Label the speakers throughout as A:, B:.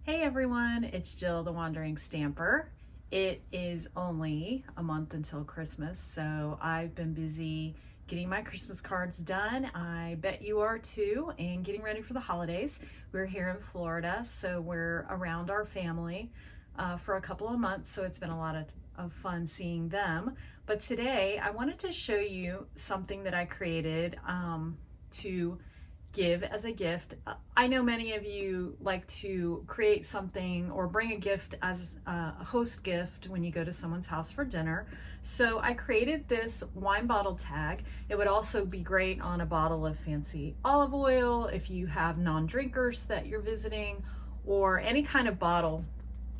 A: Hey everyone, it's Jill the Wandering Stamper. It is only a month until Christmas, so I've been busy getting my Christmas cards done. I bet you are too, and getting ready for the holidays. We're here in Florida, so we're around our family for a couple of months, so it's been a lot of fun seeing them. But today I wanted to show you something that I created to give as a gift. I know many of you like to create something or bring a gift as a host gift when you go to someone's house for dinner. So I created this wine bottle tag. It would also be great on a bottle of fancy olive oil if you have non-drinkers that you're visiting, or any kind of bottle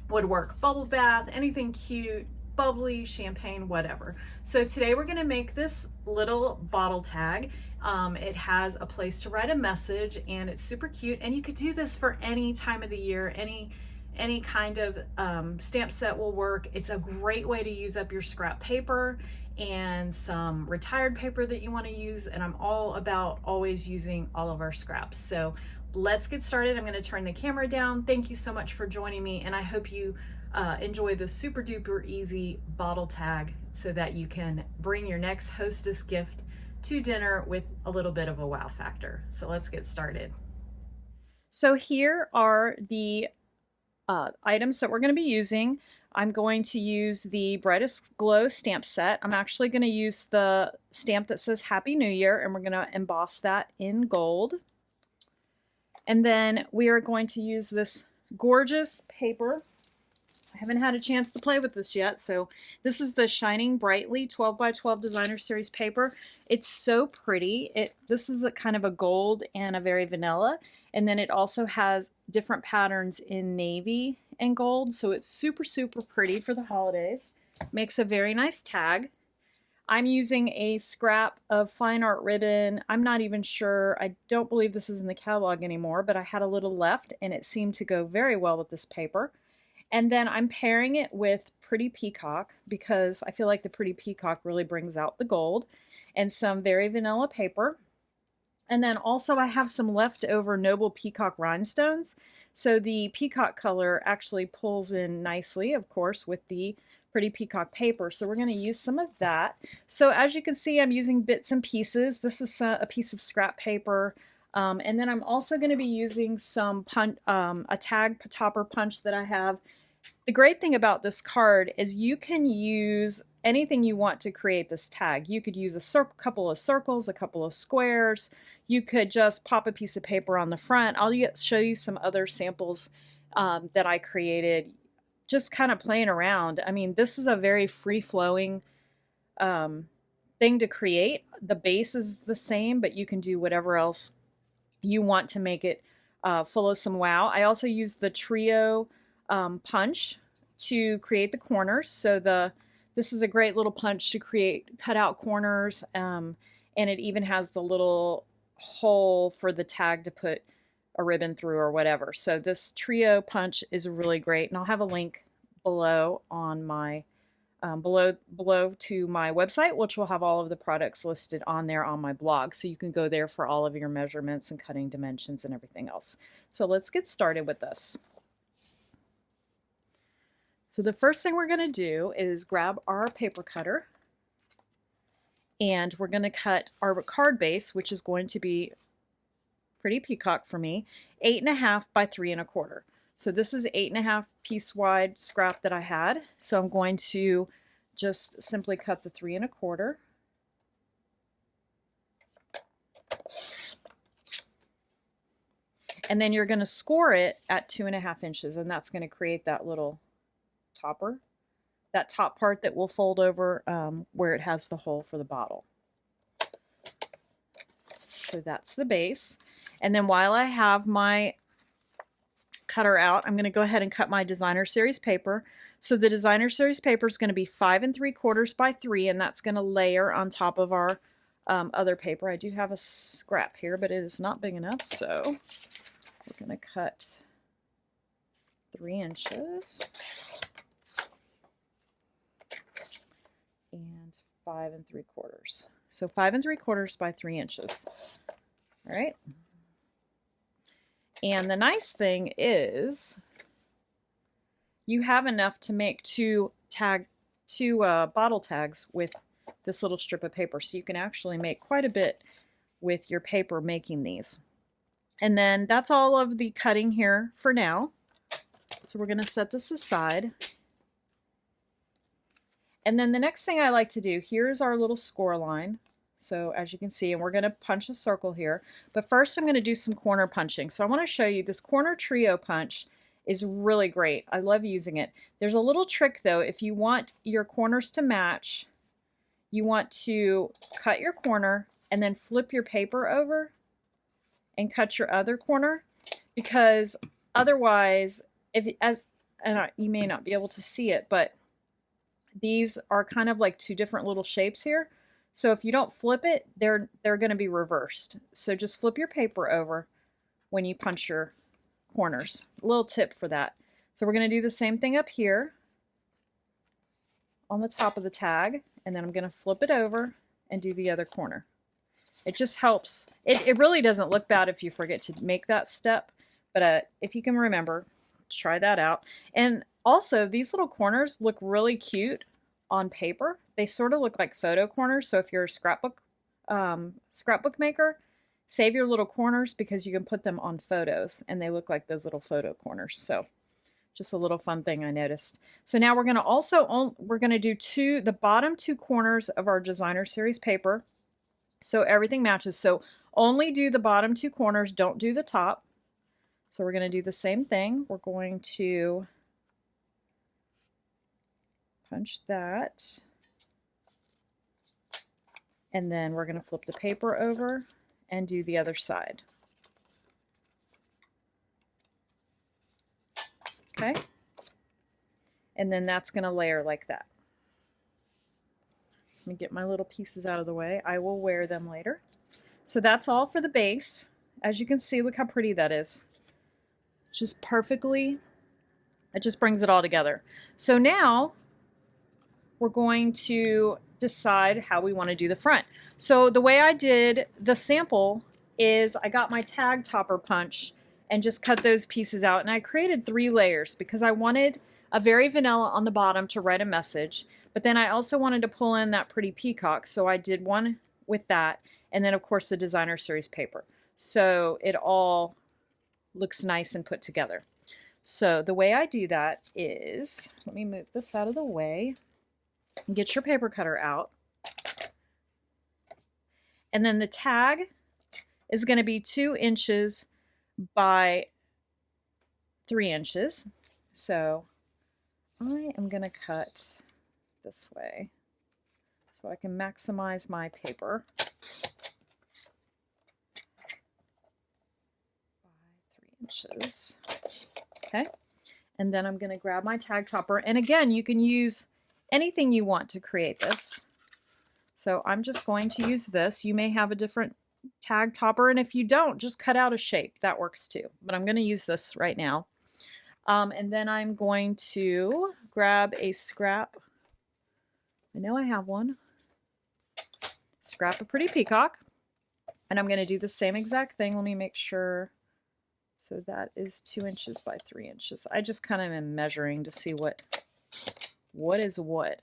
A: would work. Bubble bath, anything cute, bubbly, champagne, whatever. So today we're going to make this little bottle tag. It has a place to write a message, and it's super cute, and you could do this for any time of the year. Any kind of stamp set will work. It's a great way to use up your scrap paper and some retired paper that you want to use, and I'm all about always using all of our scraps. So let's get started. I'm going to turn the camera down. Thank you so much for joining me, and I hope you enjoy the super duper easy bottle tag so that you can bring your next hostess gift to dinner with a little bit of a wow factor. So let's get started. So here are the items that we're going to be using. I'm going to use the Brightest Glow stamp set. I'm actually going to use the stamp that says Happy New Year, and we're going to emboss that in gold. And then we are going to use this gorgeous paper. I haven't had a chance to play with this yet, so this is the Shining Brightly 12 by 12 Designer Series paper. It's so pretty. This is a kind of a gold and a very vanilla, and then it also has different patterns in navy and gold, so it's super, super pretty for the holidays. Makes a very nice tag. I'm using a scrap of fine art ribbon. I'm not even sure. I don't believe this is in the catalog anymore, but I had a little left, and it seemed to go very well with this paper. And then I'm pairing it with Pretty Peacock because I feel like the Pretty Peacock really brings out the gold, and some very vanilla paper. And then also I have some leftover Noble Peacock rhinestones. So the peacock color actually pulls in nicely, of course, with the Pretty Peacock paper. So we're going to use some of that. So as you can see, I'm using bits and pieces. This is a piece of scrap paper. And then I'm also going to be using some a tag topper punch that I have. The great thing about this card is you can use anything you want to create this tag. You could use a couple of circles, a couple of squares. You could just pop a piece of paper on the front. I'll show you some other samples that I created, just kind of playing around. I mean, this is a very free-flowing thing to create. The base is the same, but you can do whatever else you want to make it full of some wow. I also used the trio punch to create the corners. So this is a great little punch to cut out corners, and it even has the little hole for the tag to put a ribbon through or whatever. So this trio punch is really great, and I'll have a link below on my below to my website, which will have all of the products listed on there on my blog, so you can go there for all of your measurements and cutting dimensions and everything else. So let's get started with this. So the first thing we're going to do is grab our paper cutter, and we're going to cut our card base, which is going to be Pretty Peacock for me, 8.5 by 3 1/4. So this is 8.5 piece wide scrap that I had. So I'm going to just simply cut the 3 1/4. And then you're going to score it at 2.5 inches, and that's going to create that little topper, that top part that will fold over where it has the hole for the bottle. So that's the base. And then while I have my cutter out, I'm going to go ahead and cut my Designer Series paper. So the Designer Series paper is going to be 5 3/4 by 3, and that's going to layer on top of our other paper. I do have a scrap here, but it is not big enough, so we're going to cut 3 inches. And 5 3/4. So 5 3/4 by 3 inches. All right. And the nice thing is
B: you have enough to make two bottle tags with this little strip of paper. So you can actually make quite a bit with your paper making these. And then that's all of the cutting here for now. So we're going to set this aside. And then the next thing I like to do, here's our little score line. So as you can see, and we're going to punch a circle here. But first I'm going to do some corner punching. So I want to show you this corner trio punch is really great. I love using it. There's a little trick though. If you want your corners to match, you want to cut your corner and then flip your paper over and cut your other corner, because otherwise, you may not be able to see it, but these are kind of like two different little shapes here. So if you don't flip it, they're going to be reversed. So just flip your paper over when you punch your corners. A little tip for that. So we're going to do the same thing up here on the top of the tag, and then I'm going to flip it over and do the other corner. It just helps. It really doesn't look bad if you forget to make that step, but if you can remember, try that out. And also, these little corners look really cute on paper. They sort of look like photo corners, so if you're a scrapbook maker, save your little corners because you can put them on photos, and they look like those little photo corners. So just a little fun thing I noticed. So now we're going to do the bottom two corners of our designer series paper, so everything matches. So only do the bottom two corners, don't do the top. So we're going to do the same thing. We're going to punch that, and then we're going to flip the paper over and do the other side. Okay, and then that's going to layer like that. Let me get my little pieces out of the way. I will wear them later. So that's all for the base. As you can see, look how pretty that is. Just perfectly, it just brings it all together. So now we're going to decide how we want to do the front. So the way I did the sample is I got my tag topper punch and just cut those pieces out, and I created 3 layers because I wanted a very vanilla on the bottom to write a message, but then I also wanted to pull in that pretty peacock, so I did one with that, and then of course the designer series paper. So it all looks nice and put together. So the way I do that is, let me move this out of the way, get your paper cutter out, and then the tag is going to be 2 inches by 3 inches. So I am going to cut this way so I can maximize my paper. By 3 inches. Okay, and then I'm going to grab my tag topper, and again, you can use anything you want to create this. So I'm just going to use this. You may have a different tag topper, and if you don't, just cut out a shape. That works too, but I'm going to use this right now. And then I'm going to grab a scrap. I know I have one. Scrap a pretty peacock, and I'm going to do the same exact thing. Let me make sure. So that is 2 inches by 3 inches. I just kind of am measuring to see what is what.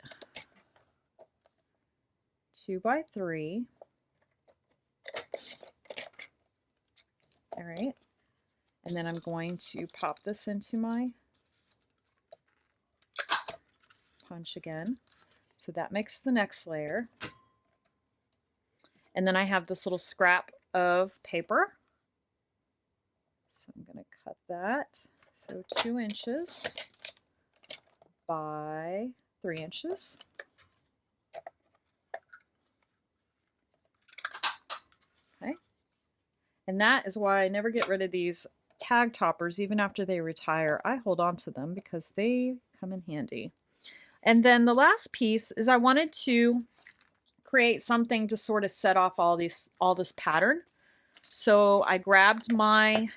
B: 2 by 3. All right. And then I'm going to pop this into my punch again. So that makes the next layer. And then I have this little scrap of paper. So I'm going to cut that. So 2 inches by 3 inches. Okay. And that is why I never get rid of these tag toppers. Even after they retire, I hold on to them because they come in handy. And then the last piece is I wanted to create something to sort of set off all this pattern. So I grabbed my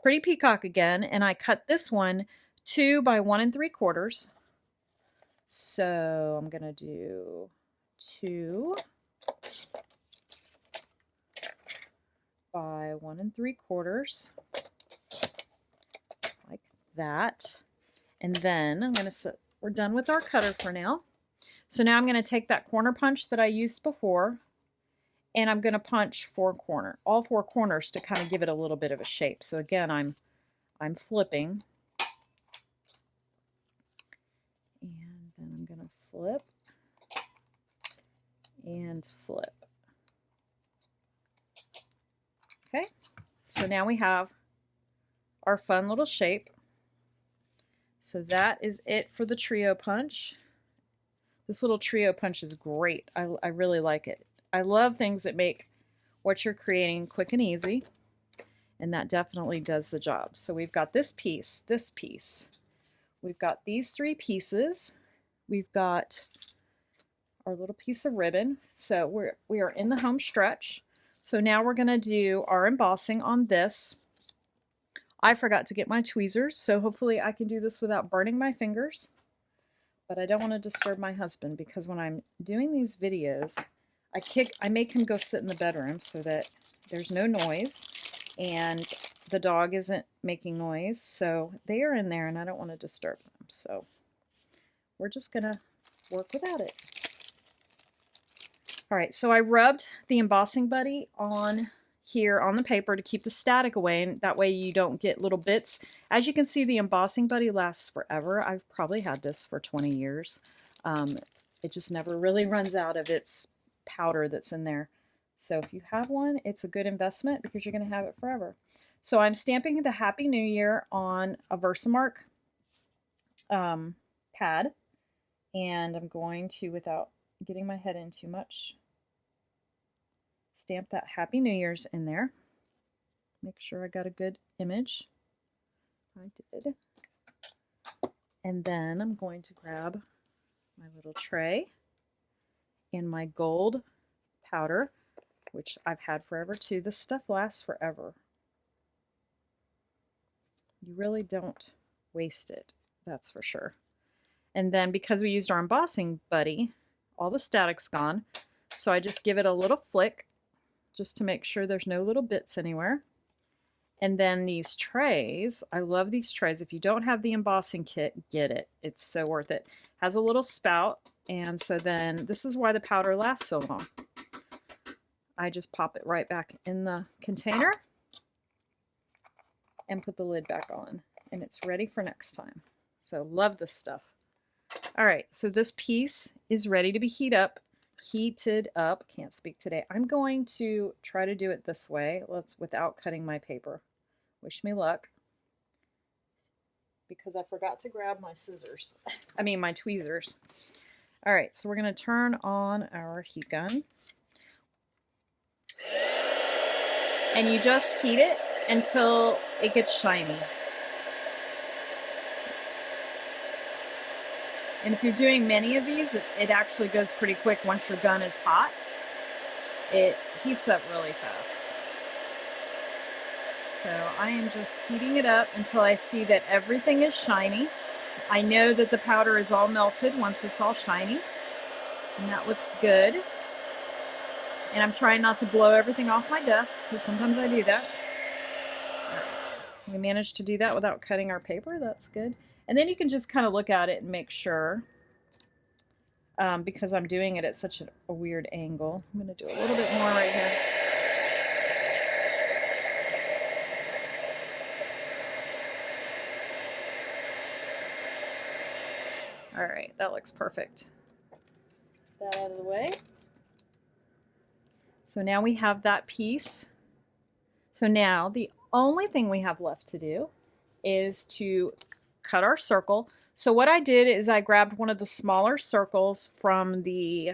B: pretty peacock again, and I cut this one 2 by 1 3/4. So I'm gonna do 2 by 1 3/4, like that. And then I'm going to set, we're done with our cutter for now. So now I'm going to take that corner punch that I used before, and I'm going to punch all four corners to kind of give it a little bit of a shape. So again, I'm flipping, and then I'm going to flip and flip. Okay, so now we have our fun little shape. So that is it for the trio punch. This little trio punch is great. I really like it. I love things that make what you're creating quick and easy, and that definitely does the job. So we've got this piece, we've got these three pieces, we've got our little piece of ribbon. So we are in the home stretch. So now we're going to do our embossing on this. I forgot to get my tweezers, so hopefully I can do this without burning my fingers. But I don't want to disturb my husband, because when I'm doing these videos, I make him go sit in the bedroom so that there's no noise and the dog isn't making noise. So they are in there and I don't want to disturb them. So we're just going to work without it. All right, so I rubbed the embossing buddy on here on the paper to keep the static away, and that way you don't get little bits. As you can see, the embossing buddy lasts forever. I've probably had this for 20 years. It just never really runs out of its powder that's in there. So if you have one, it's a good investment because you're going to have it forever. So I'm stamping the Happy New Year on a Versamark pad, and I'm going to, without getting my head in too much, stamp that Happy New Year's in there. Make sure I got a good image. I did. And then I'm going to grab my little tray and my gold powder, which I've had forever too. This stuff lasts forever. You really don't waste it, that's for sure. And then because we used our embossing buddy, all the static's gone. So I just give it a little flick just to make sure there's no little bits anywhere. And then these trays, I love these trays. If you don't have the embossing kit, get it. It's so worth it. Has a little spout, and so then this is why the powder lasts so long. I just pop it right back in the container and put the lid back on, and it's ready for next time. So love this stuff. All right, so this piece is ready to be heated up. Can't speak today. I'm going to try to do it this way. Without cutting my paper. Wish me luck, because I forgot to grab my scissors. my tweezers. All right, so we're going to turn on our heat gun, and you just heat it until it gets shiny. And if you're doing many of these, it actually goes pretty quick. Once your gun is hot, it heats up really fast. So I am just heating it up until I see that everything is shiny. I know that the powder is all melted once it's all shiny, and that looks good. And I'm trying not to blow everything off my desk, because sometimes I do that. We managed to do that without cutting our paper. That's good. And then you can just kind of look at it and make sure, because I'm doing it at such a weird angle. I'm going to do a little bit more right here. All right, that looks perfect. Get that out of the way. So now we have that piece. So now the only thing we have left to do is to cut our circle. So what I did is I grabbed one of the smaller circles from the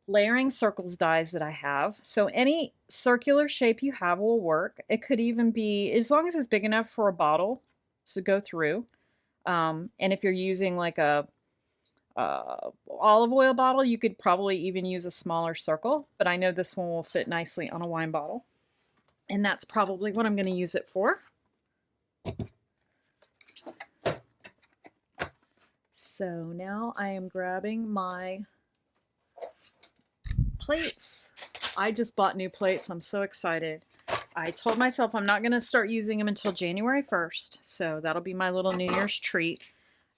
B: layering circles dies that I have. So any circular shape you have will work. It could even be, as long as it's big enough for a bottle to go through. And if you're using like a olive oil bottle, you could probably even use a smaller circle, but I know this one will fit nicely on a wine bottle. And that's probably what I'm going to use it for. So now I am grabbing my plates. I just bought new plates. I'm so excited. I told myself I'm not going to start using them until January 1st. So that'll be my little New Year's treat,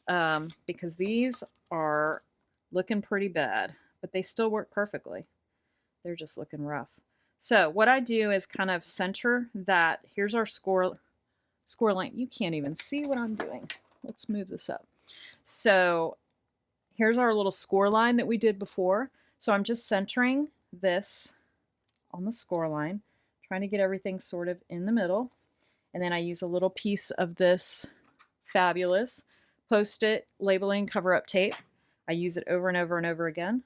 B: because these are looking pretty bad, but they still work perfectly. They're just looking rough. So what I do is kind of center that. Here's our score line. You can't even see what I'm doing. Let's move this up. So here's our little score line that we did before. So I'm just centering this on the score line, trying to get everything sort of in the middle. And then I use a little piece of this fabulous Post-it labeling cover-up tape. I use it over and over and over again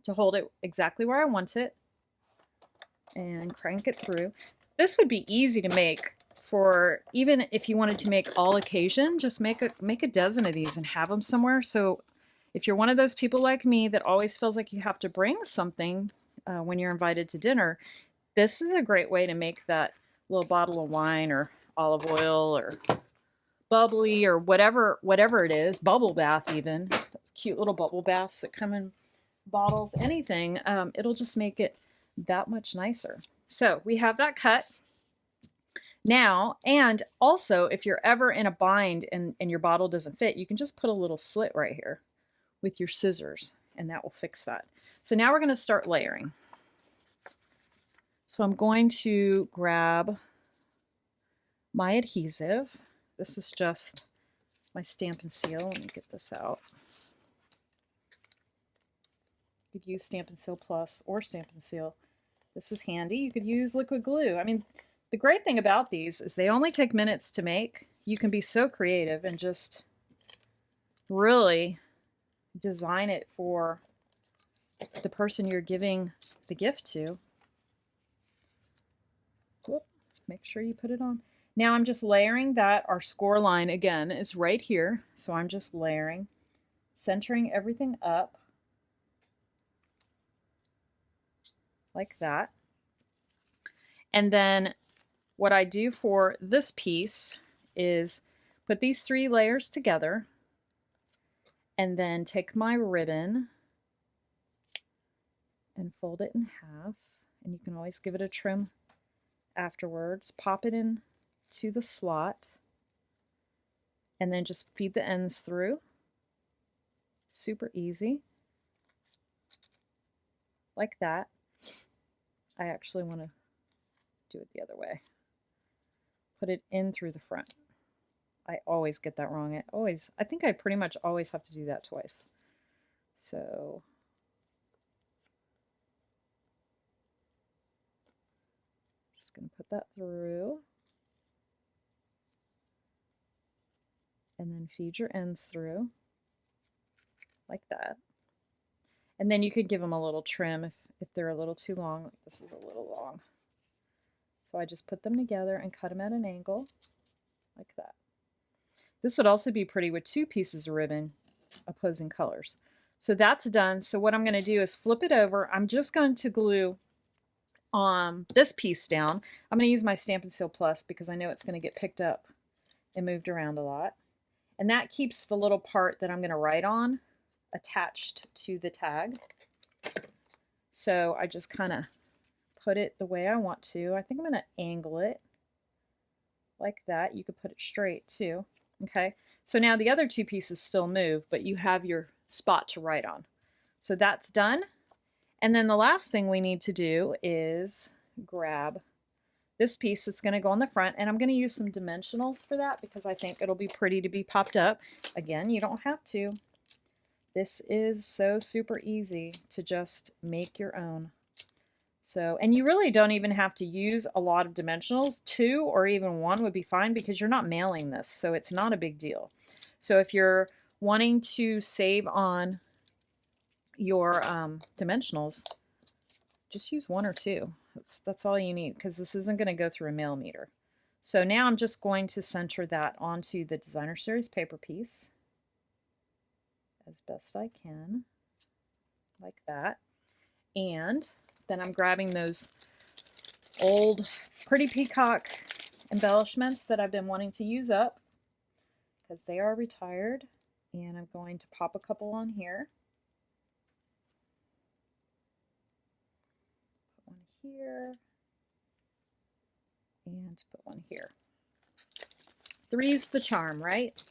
B: to hold it exactly where I want it and crank it through. This would be easy to make for, even if you wanted to make all occasion, just make a dozen of these and have them somewhere. So if you're one of those people like me that always feels like you have to bring something when you're invited to dinner, this is a great way to make that little bottle of wine or olive oil or bubbly or whatever it is, bubble bath even, those cute little bubble baths that come in bottles, anything. It'll just make it that much nicer. So we have that cut now. And also, if you're ever in a bind and your bottle doesn't fit, you can just put a little slit right here with your scissors and that will fix that. So now we're going to start layering. So I'm going to grab my adhesive. This is just my Stamp and Seal. Let me get this out. You could use Stamp and Seal Plus or Stamp and Seal. This is handy. You could use liquid glue. I mean, the great thing about these is they only take minutes to make. You can be so creative and just really design it for the person you're giving the gift to. Whoop, make sure you put it on. Now I'm just layering that. Our score line again is right here. So I'm just layering, centering everything up like that. And then what I do for this piece is put these 3 layers together and then take my ribbon and fold it in half. And you can always give it a trim afterwards. Pop it in to the slot and then just feed the ends through. Super easy. Like that. I actually want to do it the other way. Put it in through the front. I always get that wrong. I think I pretty much always have to do that twice. So just going to put that through. And then feed your ends through like that. And then you could give them a little trim if they're a little too long. Like this is a little long. So I just put them together and cut them at an angle like that. This would also be pretty with 2 pieces of ribbon, opposing colors. So that's done. So what I'm going to do is flip it over. I'm just going to glue this piece down. I'm going to use my Stamp and Seal Plus because I know it's going to get picked up and moved around a lot. And that keeps the little part that I'm going to write on attached to the tag. So I just kind of put it the way I want to. I think I'm going to angle it like that. You could put it straight too. Okay, so now the other 2 pieces still move, but you have your spot to write on. So that's done. And then the last thing we need to do is grab this piece that's going to go on the front, and I'm going to use some dimensionals for that because I think it'll be pretty to be popped up. Again, you don't have to. This is so super easy to just make your own. So, and you really don't even have to use a lot of dimensionals. 2 or even 1 would be fine because you're not mailing this, so it's not a big deal. So if you're wanting to save on your dimensionals, just use 1 or 2. That's all you need because this isn't going to go through a mail meter. So now I'm just going to center that onto the Designer Series paper piece as best I can, like that. And then I'm grabbing those old Pretty Peacock embellishments that I've been wanting to use up because they are retired, and I'm going to pop a couple on here. Put one here and put one here. Three's the charm, right?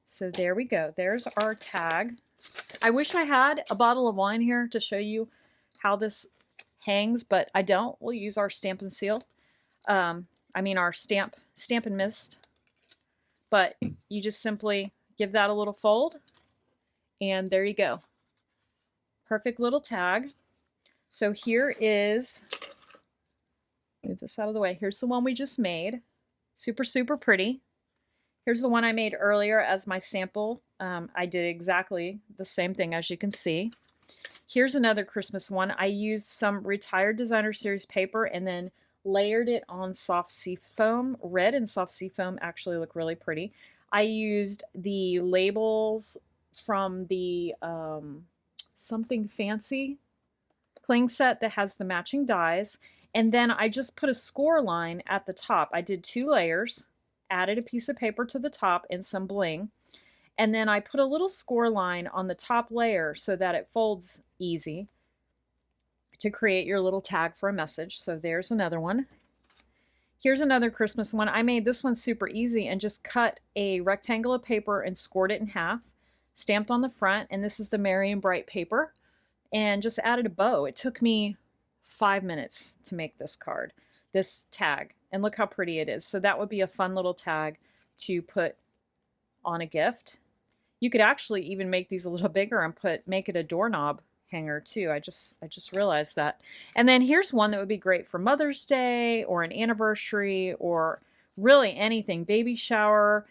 B: So there we go. There's our tag. I wish I had a bottle of wine here to show you how this hangs, but I don't. We'll use our stamp and seal. Our stamp and mist. But you just simply give that a little fold, and there you go. Perfect little tag. So here is, move this out of the way. Here's the one we just made. Super, super pretty. Here's the one I made earlier as my sample. I did exactly the same thing, as you can see. Here's another Christmas one. I used some Retired Designer Series paper and then layered it on soft sea foam. Red and soft sea foam actually look really pretty. I used the labels from the Something Fancy cling set that has the matching dies. And then I just put a score line at the top. I did 2 layers, added a piece of paper to the top and some bling. And then I put a little score line on the top layer so that it folds easy to create your little tag for a message. So there's another one. Here's another Christmas one. I made this one super easy and just cut a rectangle of paper and scored it in half, stamped on the front, and this is the Merry and Bright paper, and just added a bow. It took me 5 minutes to make this card, this tag, and look how pretty it is. So that would be a fun little tag to put on a gift. You could actually even make these a little bigger and make it a doorknob hanger too. I just realized that. And then here's one that would be great for Mother's Day or an anniversary or really anything, baby shower.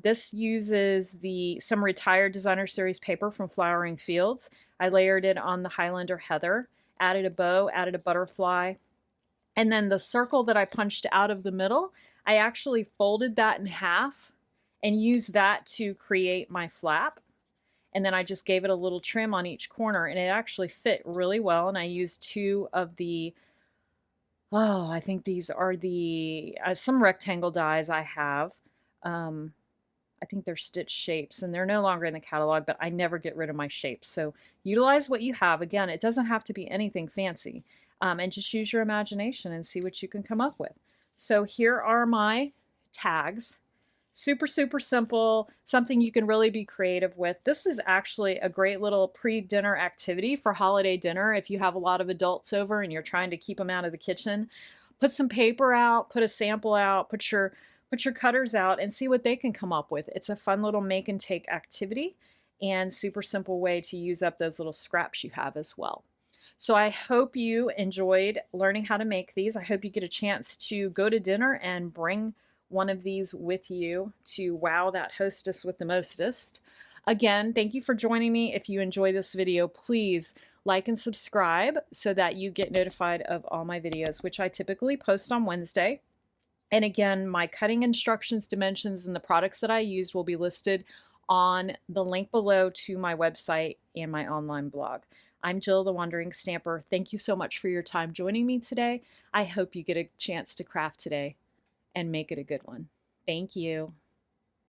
B: This uses some Retired Designer Series paper from Flowering Fields. I layered it on the Highlander Heather, added a bow, added a butterfly, and then the circle that I punched out of the middle, I actually folded that in half and used that to create my flap. And then I just gave it a little trim on each corner, and it actually fit really well. And I used 2 of the, I think these are the, some rectangle dies I have. I think they're stitch shapes, and they're no longer in the catalog, but I never get rid of my shapes. So utilize what you have. Again, it doesn't have to be anything fancy. And just use your imagination and see what you can come up with. So here are my tags. Super, super simple, something you can really be creative with. This is actually a great little pre-dinner activity for holiday dinner if you have a lot of adults over and you're trying to keep them out of the kitchen. Put some paper out, put a sample out, put your cutters out and see what they can come up with. It's a fun little make and take activity and super simple way to use up those little scraps you have as well. So I hope you enjoyed learning how to make these. I hope you get a chance to go to dinner and bring one of these with you to wow that hostess with the mostest. Again, thank you for joining me. If you enjoy this video, please like and subscribe so that you get notified of all my videos, which I typically post on Wednesday. And again, my cutting instructions, dimensions, and the products that I used will be listed on the link below to my website and my online blog. I'm Jill, the Wandering Stamper. Thank you so much for your time joining me today. I hope you get a chance to craft today and make it a good one. Thank you.